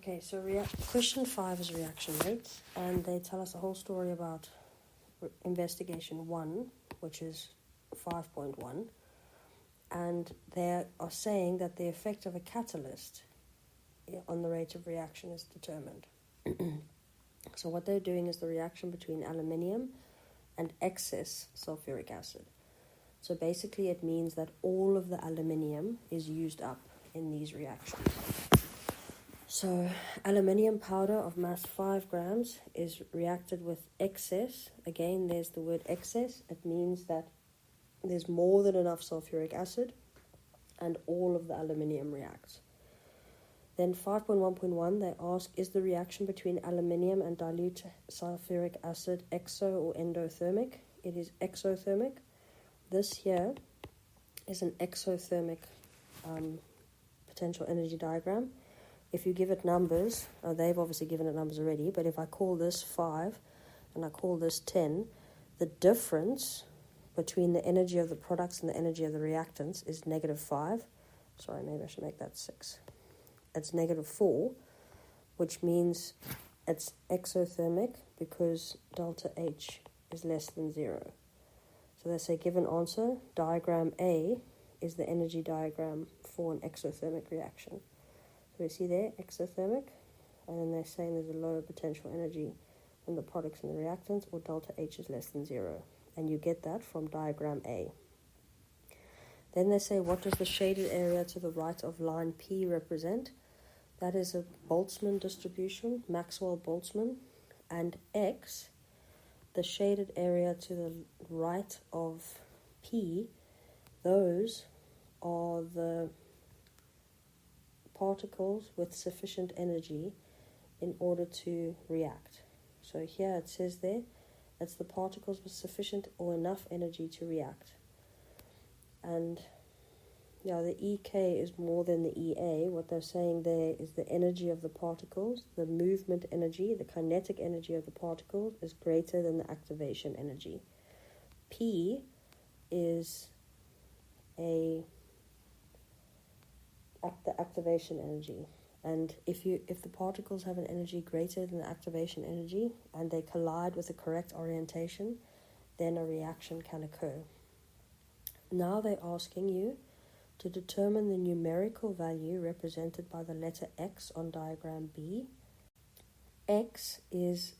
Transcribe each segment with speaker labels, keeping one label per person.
Speaker 1: Okay, so question 5 is reaction rates, and they tell us a whole story about investigation 1, which is 5.1, and they are saying that the effect of a catalyst on the rate of reaction is determined. So what they're doing is the reaction between aluminium and excess sulfuric acid. So basically it means that all of the aluminium is used up in these reactions. So aluminium powder of mass 5 grams is reacted with excess. Again, there's the word excess. It means that there's more than enough sulfuric acid and all of the aluminium reacts. Then 5.1.1, they ask, is the reaction between aluminium and dilute sulfuric acid exo or endothermic? It is exothermic. This here is an exothermic potential energy diagram. If you give it numbers, they've obviously given it numbers already, but if I call this 5 and I call this 10, the difference between the energy of the products and the energy of the reactants is -5. Sorry, maybe I should make that 6. It's -4, which means it's exothermic because delta H is less than 0. So they say given answer, diagram A is the energy diagram for an exothermic reaction. So we see there, exothermic, and then they're saying there's a lower potential energy in the products and the reactants, or delta H is less than 0. And you get that from diagram A. Then they say, what does the shaded area to the right of line P represent? That is a Boltzmann distribution, Maxwell-Boltzmann, and X, the shaded area to the right of P, those are the particles with sufficient energy in order to react. So here it says there, it's the particles with sufficient or enough energy to react. And yeah, the EK is more than the EA. What they're saying there is the energy of the particles, the movement energy, the kinetic energy of the particles is greater than the activation energy. P is the activation energy. And if the particles have an energy greater than the activation energy and they collide with the correct orientation, then a reaction can occur. Now they're asking you to determine the numerical value represented by the letter X on diagram B. X is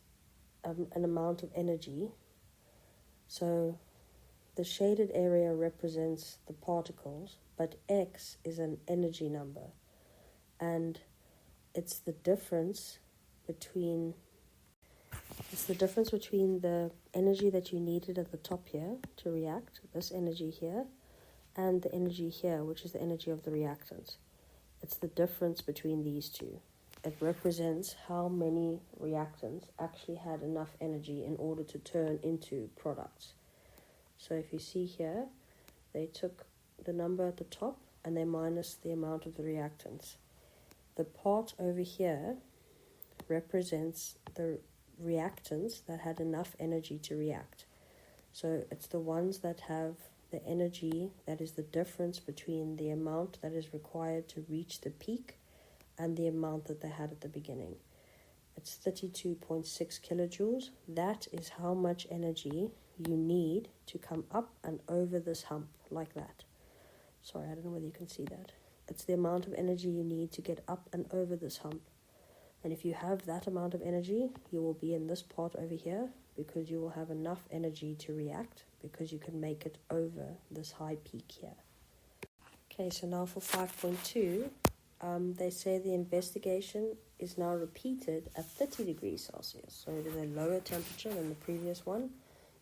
Speaker 1: an amount of energy. So the shaded area represents the particles, but X is an energy number. And it's the difference between the energy that you needed at the top here to react, this energy here, and the energy here, which is the energy of the reactants. It's the difference between these two. It represents how many reactants actually had enough energy in order to turn into products. So if you see here, they took the number at the top and they minus the amount of the reactants. The part over here represents the reactants that had enough energy to react. So it's the ones that have the energy that is the difference between the amount that is required to reach the peak and the amount that they had at the beginning. It's 32.6 kilojoules. That is how much energy you need to come up and over this hump like that. Sorry, I don't know whether you can see that. It's the amount of energy you need to get up and over this hump. And if you have that amount of energy, you will be in this part over here because you will have enough energy to react because you can make it over this high peak here. Okay, so now for 5.2, they say the investigation is now repeated at 30 degrees Celsius. So it is a lower temperature than the previous one,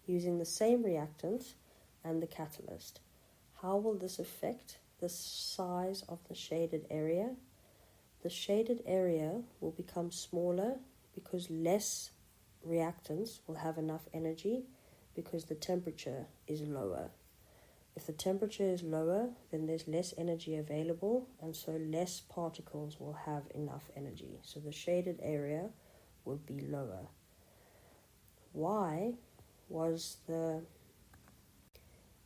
Speaker 1: using the same reactant and the catalyst. How will this affect the size of the shaded area? The shaded area will become smaller because less reactants will have enough energy because the temperature is lower. If the temperature is lower, then there's less energy available, and so less particles will have enough energy. So the shaded area will be lower. Y was the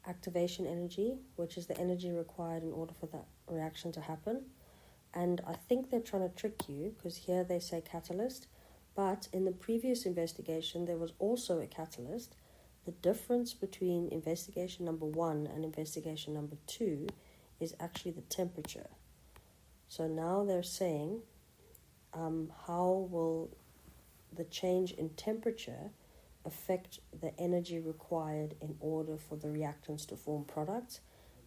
Speaker 1: activation energy, which is the energy required in order for that reaction to happen. And I think they're trying to trick you because here they say catalyst, but in the previous investigation there was also a catalyst. The difference between investigation number 1 and investigation number 2 is actually the temperature. So now they're saying, how will the change in temperature affect the energy required in order for the reactants to form products?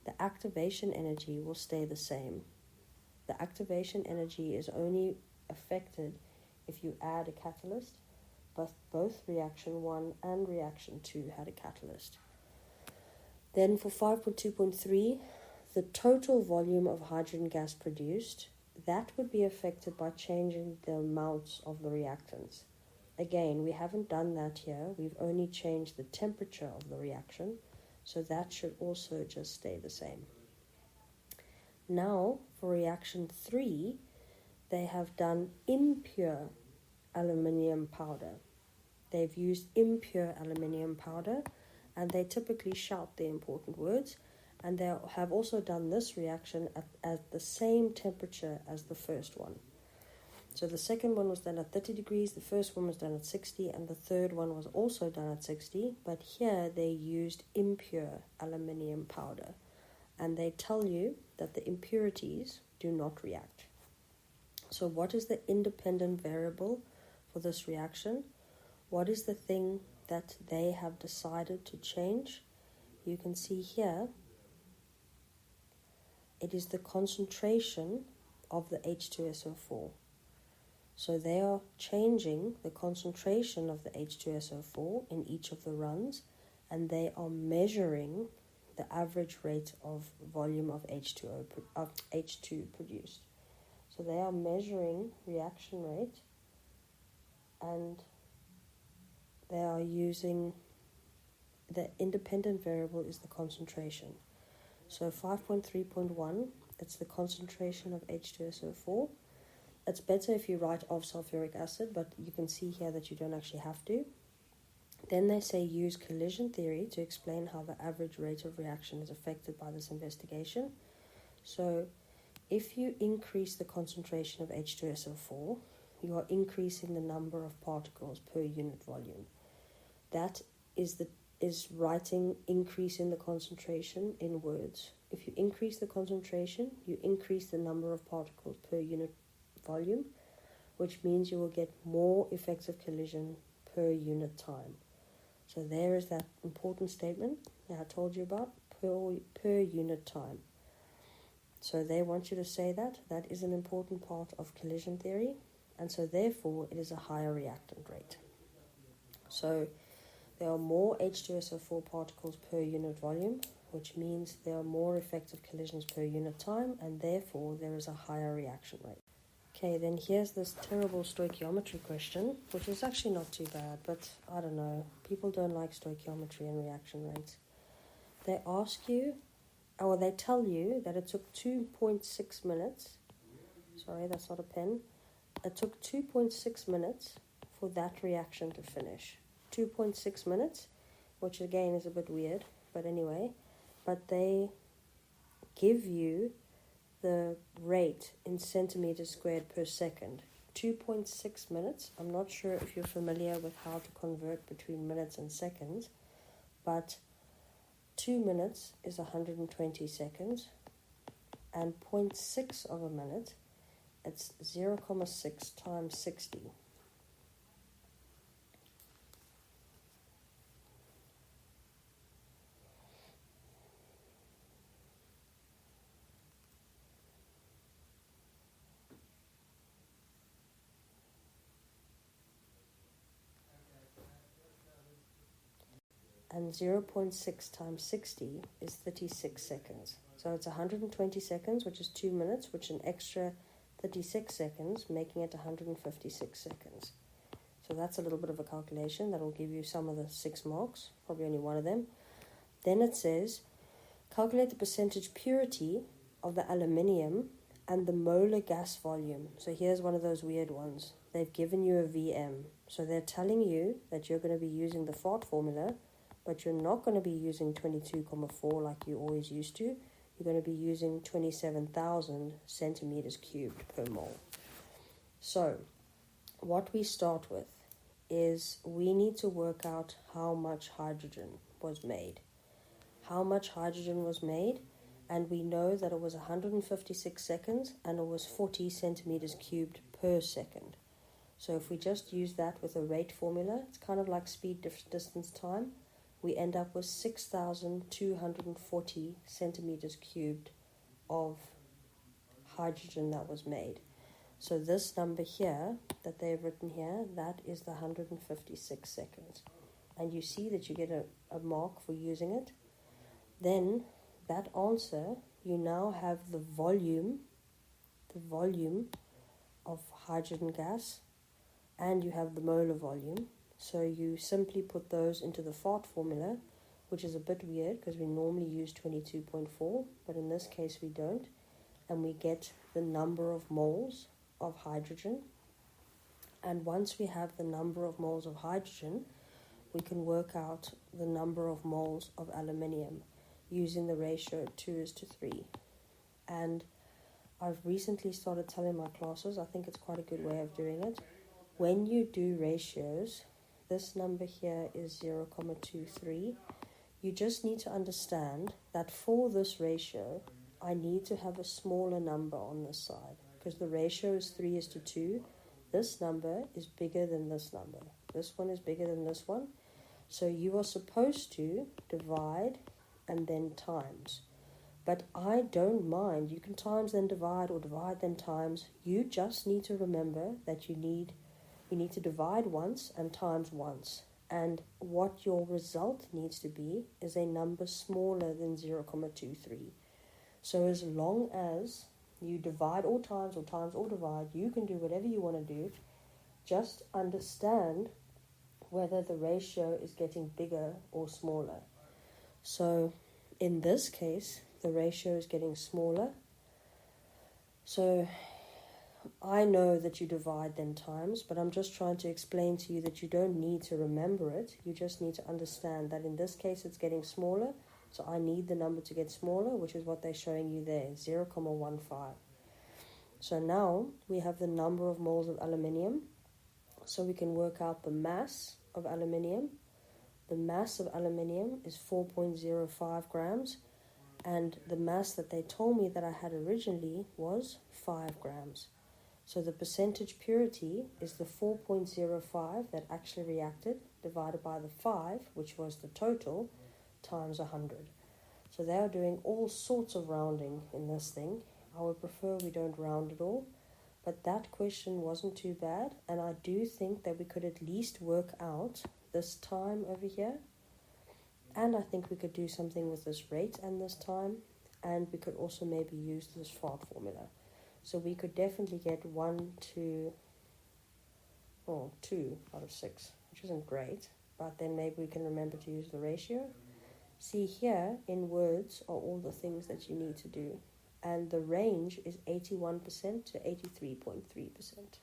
Speaker 1: The activation energy will stay the same. The activation energy is only affected if you add a catalyst, but both reaction 1 and reaction 2 had a catalyst. Then for 5.2.3, the total volume of hydrogen gas produced, that would be affected by changing the amounts of the reactants. Again, we haven't done that here. We've only changed the temperature of the reaction, so that should also just stay the same. Now, for reaction 3, they have done impure aluminium powder. They've used impure aluminium powder, and they typically shout the important words, and they have also done this reaction at the same temperature as the first one. So the second one was done at 30 degrees, the first one was done at 60, and the third one was also done at 60, but here they used impure aluminium powder. And they tell you that the impurities do not react. So what is the independent variable for this reaction? What is the thing that they have decided to change? You can see here, it is the concentration of the H2SO4. So they are changing the concentration of the H2SO4 in each of the runs, and they are measuring the average rate of volume of H2 produced. So they are measuring reaction rate, and they are using the independent variable is the concentration. So 5.3.1, it's the concentration of H2SO4. It's better if you write of sulfuric acid, but you can see here that you don't actually have to. Then they say use collision theory to explain how the average rate of reaction is affected by this investigation. So if you increase the concentration of H2SO4, you are increasing the number of particles per unit volume. That is writing increase in the concentration in words. If you increase the concentration, you increase the number of particles per unit volume, which means you will get more effective collision per unit time. So there is that important statement that I told you about, per unit time. So they want you to say that. That is an important part of collision theory, and so therefore it is a higher reactant rate. So there are more H2SO4 particles per unit volume, which means there are more effective collisions per unit time, and therefore there is a higher reaction rate. Okay, then here's this terrible stoichiometry question, which is actually not too bad, but I don't know. People don't like stoichiometry and reaction rates. They ask you, or they tell you that it took 2.6 minutes. Sorry, that's not a pen. It took 2.6 minutes for that reaction to finish. 2.6 minutes, which again is a bit weird, but anyway. But they give you the rate in centimeters squared per second. 2.6 minutes. I'm not sure if you're familiar with how to convert between minutes and seconds, but 2 minutes is 120 seconds, and 0.6 of a minute, it's 0.6 times 60. And 0.6 times 60 is 36 seconds. So it's 120 seconds, which is 2 minutes, which is an extra 36 seconds, making it 156 seconds. So that's a little bit of a calculation that will give you some of the 6 marks, probably only one of them. Then it says, calculate the percentage purity of the aluminium and the molar gas volume. So here's one of those weird ones. They've given you a VM. So they're telling you that you're going to be using the FART formula, but you're not going to be using 22.4 like you always used to. you're going to be using 27,000 centimeters cubed per mole. So what we start with is we need to work out how much hydrogen was made. How much hydrogen was made, and we know that it was 156 seconds and it was 40 centimeters cubed per second. So if we just use that with a rate formula, it's kind of like speed distance time, we end up with 6,240 centimeters cubed of hydrogen that was made. So this number here that they've written here, that is the 156 seconds. And you see that you get a mark for using it. Then that answer, you now have the volume of hydrogen gas, and you have the molar volume. So you simply put those into the FART formula, which is a bit weird because we normally use 22.4, but in this case we don't. And we get the number of moles of hydrogen. And once we have the number of moles of hydrogen, we can work out the number of moles of aluminium using the ratio 2:3. And I've recently started telling my classes, I think it's quite a good way of doing it. When you do ratios, this number here is 0.23. You just need to understand that for this ratio, I need to have a smaller number on this side because the ratio is 3:2. This number is bigger than this number. This one is bigger than this one. So you are supposed to divide and then times. But I don't mind. You can times then divide or divide then times. You just need to remember that you need to divide once and times once. And what your result needs to be is a number smaller than 0.23. So as long as you divide or times or divide, you can do whatever you want to do. Just understand whether the ratio is getting bigger or smaller. So in this case, the ratio is getting smaller. So I know that you divide then times, but I'm just trying to explain to you that you don't need to remember it. You just need to understand that in this case it's getting smaller. So I need the number to get smaller, which is what they're showing you there, 0.15. So now we have the number of moles of aluminium. So we can work out the mass of aluminium. The mass of aluminium is 4.05 grams. And the mass that they told me that I had originally was 5 grams. So the percentage purity is the 4.05 that actually reacted divided by the 5, which was the total, times 100. So they are doing all sorts of rounding in this thing. I would prefer we don't round at all. But that question wasn't too bad. And I do think that we could at least work out this time over here. And I think we could do something with this rate and this time. And we could also maybe use this FART formula. So we could definitely get 2 out of 6, which isn't great. But then maybe we can remember to use the ratio. See here, in words, are all the things that you need to do. And the range is 81% to 83.3%.